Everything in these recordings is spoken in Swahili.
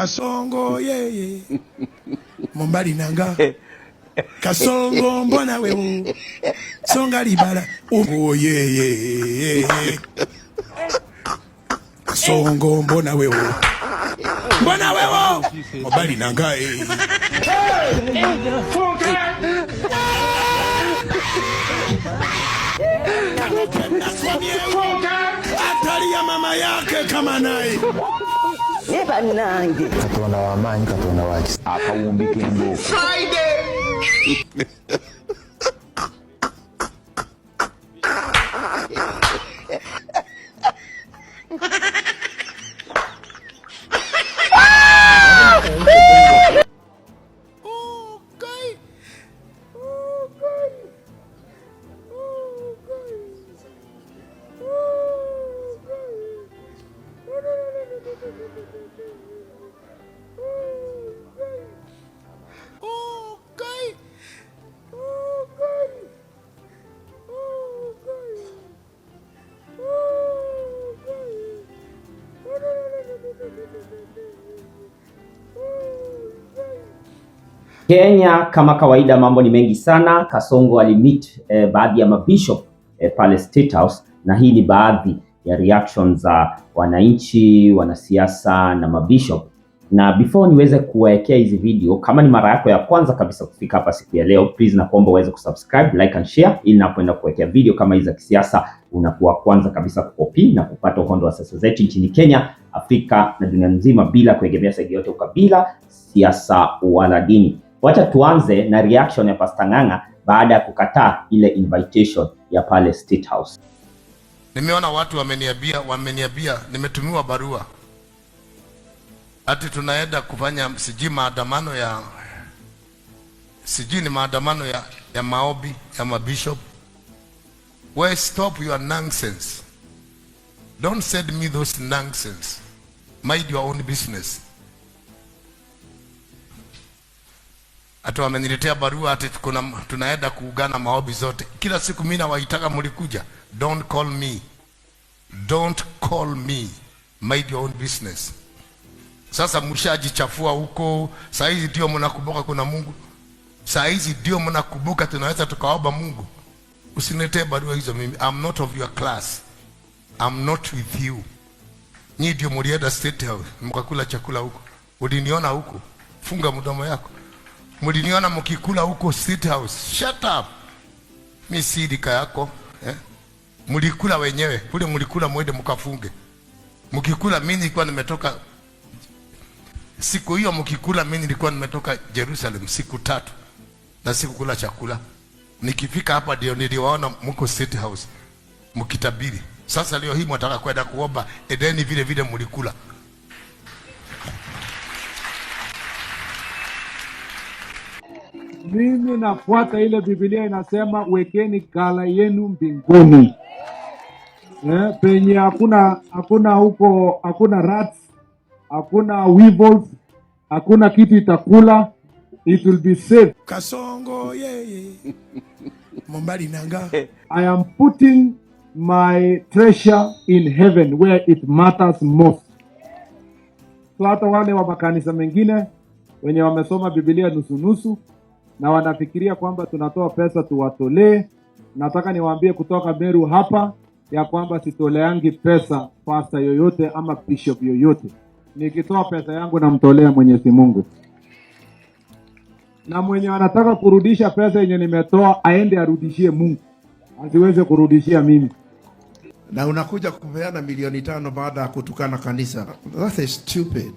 Kasongo yeye Mombali nanga Kasongo mbona wewe Songa libala oh yeye Kasongo mbona wewe Mombali nanga Atali ya mama yake kama naye Eba nange Katonda wamanyi Katonda waki akawumbika embo Friday Kenya kama kawaida mambo ni mengi sana. Kasongo alimit baadhi ya mabishop pale State House, na hii ni baadhi ya reactions za wananchi, wanasiasa na mabishop. Na before niweze kuwekea hizi video, kama ni mara yako ya kwanza kabisa kufika hapa siku ya leo, please nakuomba uweze kusubscribe, like and share ili napoenda kuwekea video kama hizi za kisiasa unakuwa kwanza kabisa kukopi na kupata uhondo wa siasa zetu nchini Kenya, Afrika na dunia nzima bila kuegemea side yote ukabila, siasa wala dini. Wacha tuanze na reaction ya Pastor Ng'ang'a baada ya kukataa ile invitation ya pale State House. Nimeona watu wameniambia nimetumiwa barua ati tunaenda kufanya maandamano ya maombi ya mabishop. Well, stop your nonsense. Don't send me those nonsense. Mind your own business. Ati wameniletea barua ati tunaenda kuungana maombi zote. Kila siku mimi nawaitaka mlikuja. Don't call me. Don't call me. Mind your own business. Sasa mshajichafua huko. Saa hizi ndio mnakumbuka kuna Mungu. Saa hizi ndio mnakumbuka tunaweza tukaomba Mungu. Usiniletee barua hizo mimi. I'm not of your class. I'm not with you. Nyinyi ndio mlienda State House mkakula chakula huko. Uliniona huko. Funga mdomo yako. Mliniona mkikula huko State House. Shut up. Mimi si dika yako, Mlikula wenyewe. Kule mlikula mwende mkafunge. Mkikula mimi nilikuwa nimetoka siku hiyo mkikula mimi nilikuwa nimetoka Jerusalem siku 3 na sikukula chakula. Nikifika hapa ndio niliwaona mko State House mkitabiri. Sasa leo hii mtaka kwenda kuomba edeni vile vile mlikula. Mimi nafuata ile Biblia inasema wekeni ghala yenu mbinguni. Penye hakuna huko, hakuna rats, hakuna weevils, hakuna kitu itakula, it will be safe. Kasongo yeye Mombali nanga I am putting my treasure in heaven where it matters most. So hata wale wa makanisa mengine wenye wamesoma Biblia nusu na wanafikiria kwamba tunatoa pesa tuwatolee, nataka niwaambie kutoka Meru hapa ya kwamba sitoleangi pesa pastor yoyote ama bishop yoyote. Nikitoa pesa yangu namtolea Mwenyezi Mungu. Na mwenye anataka kurudisha pesa yenye nimetoa aende arudishie Mungu. Asiweze kurudishia mimi. Na unakuja kupeana milioni 5 baada ya kutukana kanisa. That is stupid.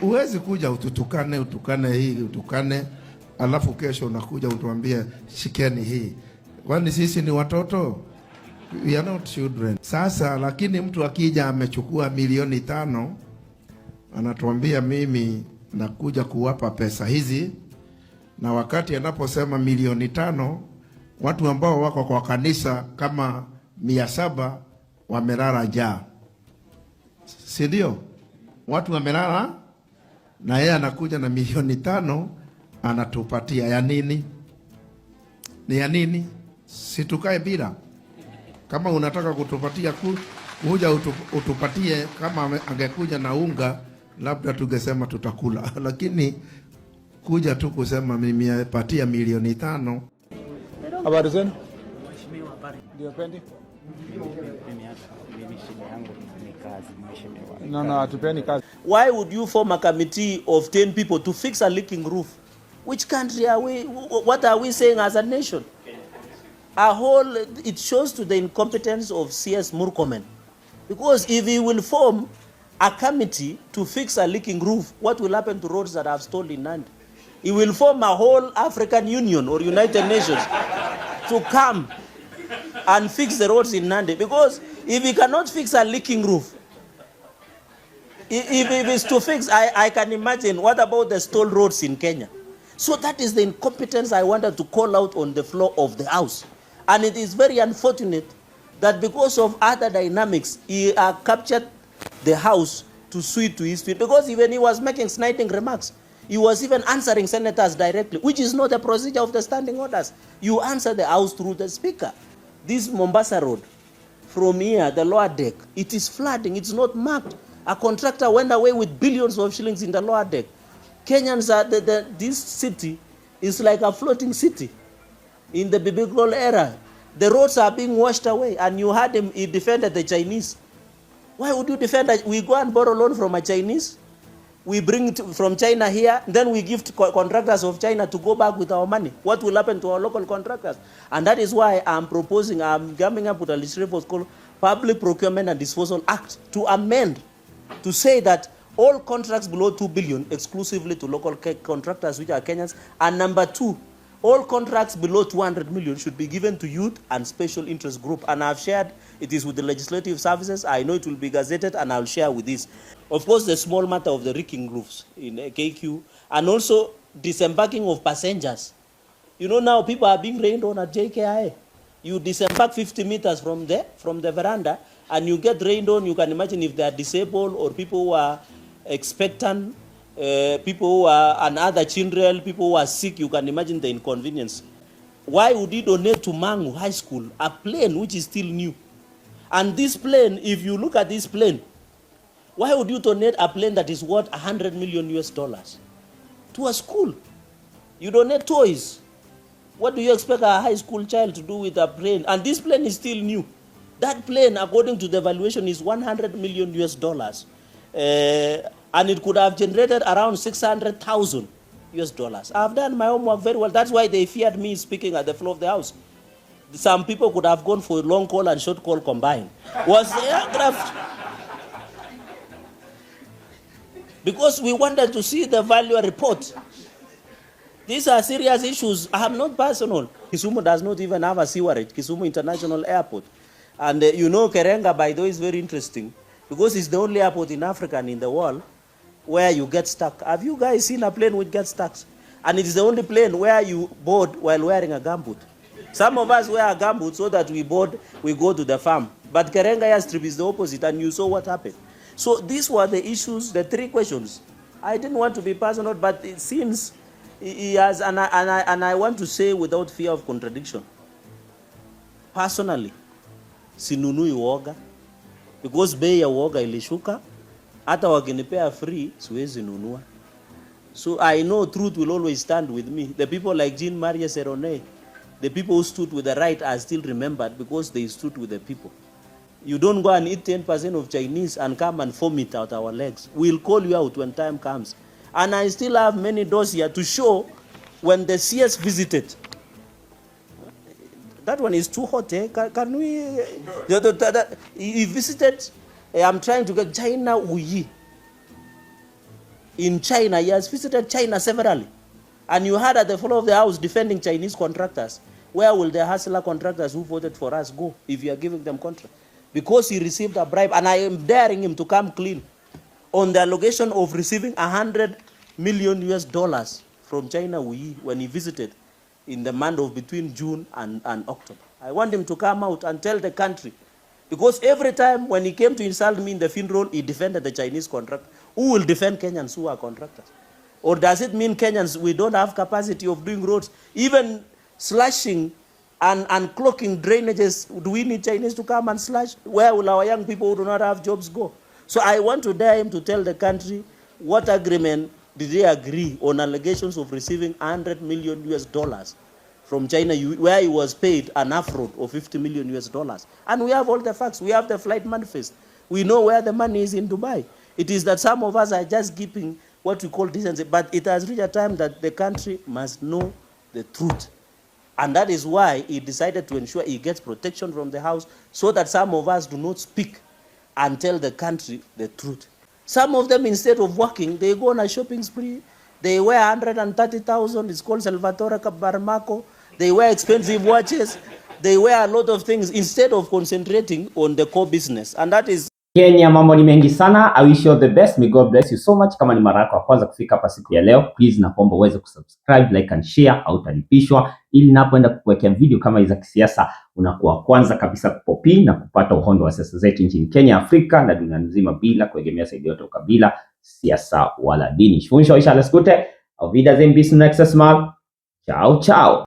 Uwezi kuja utukane hii, utukane, alafu kesho unakuja utuambie shikeni hii. Kwani sisi ni watoto? We are not children. Sasa lakini mtu akija amechukua milioni 5, anatuambia mimi nakuja kuwapa pesa hizi, na wakati anaposema milioni 5, watu ambao wako kwa kanisa kama 700 wamelala njaa. Si ndio? Watu wamelala na yeye anakuja na milioni 5 anatupatia. Ya nini? Ni ya nini? Situkae bila. Kama unataka kutupatia kuja utupatie. Kama angekuja na unga labda tungesema tutakula, lakini kuja tu kusema mimi apatia milioni 5. Habari zenu? Ndio pendi? No, hatupeni kazi. Why would you form a committee of 10 people to fix a leaking roof? Which country are we? What are we saying as a nation? It shows to the incompetence of CS Murkomen. Because if he will form a committee to fix a leaking roof, what will happen to roads that have stalled in Nandi? He will form a whole African Union or United Nations to come and fix the roads in Nandi. Because if he cannot fix a leaking roof, if it's to fix, I can imagine, what about the stalled roads in Kenya? So that is the incompetence I wanted to call out on the floor of the House. And it is very unfortunate that because of other dynamics, he captured the House to suit to his feet. Because even he was making sniping remarks. He was even answering senators directly, which is not a procedure of the standing orders. You answer the House through the Speaker. This Mombasa Road, from here, the lower deck, it is flooding. It's not marked. A contractor went away with billions of shillings in the lower deck. Kenyans are, this city is like a floating city in the biblical era. The roads are being washed away, and you heard him, he defended the Chinese. Why would you defend that? We go and borrow loan from a Chinese, we bring it from China here, then we give to contractors of China to go back with our money. What will happen to our local contractors? And that is why I'm coming up with a legislation called Public Procurement and Disposal Act to amend, to say that all contracts below 2 billion exclusively to local contractors, which are Kenyans. And number 2, all contracts below 200 million should be given to youth and special interest group. And I've shared it is with the legislative services. I know it will be gazetted, and I'll share with this. Of course, the small matter of the leaking roofs in KQ, and also disembarking of passengers. You know, now people are being rained on at JKIA. You disembark 50 meters from the veranda, and you get rained on. You can imagine if they are disabled or people who are expectant, people who are, and other children, people who are sick, you can imagine the inconvenience. Why would he donate to Mangu High School a plane which is still new? And this plane, if you look at this plane, why would you donate a plane that is worth $100 million to a school? You donate toys. What do you expect a high school child to do with a plane? And this plane is still new. That plane, according to the valuation, is $100 million. And it could have generated around $600,000. I've done my homework very well. That's why they feared me speaking at the floor of the House. Some people could have gone for long call and short call combined. Was the aircraft? Because we wanted to see the value report. These are serious issues. I am not personal. Kisumu does not even have a sewerage, Kisumu International Airport. And you know, Kerenga, by the way, is very interesting because it's the only airport in Africa and in the world where you get stuck. Have you guys seen a plane which gets stuck? And it is the only plane where you board while wearing a gumboot. Some of us wear a gumboot so that we board, we go to the farm. But Kerenga airstrip is the opposite, and you saw what happened. So these were the issues, the 3 questions. I didn't want to be personal, but it seems he has, and I want to say without fear of contradiction, personally, sinunui uoga, because bei ya uoga ilishuka, hata wakinipea free, siwezi nunua. So I know truth will always stand with me. The people like Jean Marie Serone, the people who stood with the right are still remembered because they stood with the people. You don't go and eat 10% of Chinese and come and vomit out our legs. We'll call you out when time comes. And I still have many doors here to show when the CS visited. That one is too hot, eh? Can we? He visited, I'm trying to get China Wuyi. In China, he has visited China severally. And you heard at the floor of the House defending Chinese contractors. Where will the hustler contractors who voted for us go if you are giving them contract? Because he received a bribe, and I am daring him to come clean on the allegation of receiving $100 million from China Wuyi when he visited in the month of between June and October. I want him to come out and tell the country. Because every time when he came to insult me in the funeral, he defended the Chinese contractor. Who will defend Kenyans who are contractors? Or does it mean Kenyans, we don't have capacity of doing roads? Even slashing and clogging drainages. Do we need Chinese to come and slash? Where will our young people who do not have jobs go? So I want to dare him to tell the country what agreement did they agree on allegations of receiving $100 million from China, where he was paid an affront of $50 million. And we have all the facts. We have the flight manifest. We know where the money is in Dubai. It is that some of us are just keeping what we call decency, but it has reached a time that the country must know the truth. And that is why he decided to ensure he gets protection from the house so that some of us do not speak and tell the country the truth. Some of them, instead of working, they go on a shopping spree. They wear 130,000. It's called Salvatore Barmaco. They wear expensive watches. They wear a lot of things instead of concentrating on the core business. And that is Kenya, mambo ni mengi sana. I wish you all the best. May God bless you so much. Kama ni mara yako ya kwanza kufika hapa siku ya leo, please naomba uweze kusubscribe, like and share, hautalipishwa, ili ninapoenda kukuwekea video kama hizi za kisiasa unakuwa kwanza kabisa kupopi na kupata uhondo wa siasa zetu nchini Kenya, Afrika na dunia nzima bila kuegemea saidi yote ukabila, siasa wala dini. Ich wünsche euch alles Gute. Auf Wiedersehen, bis zum nächsten Mal. Ciao, ciao.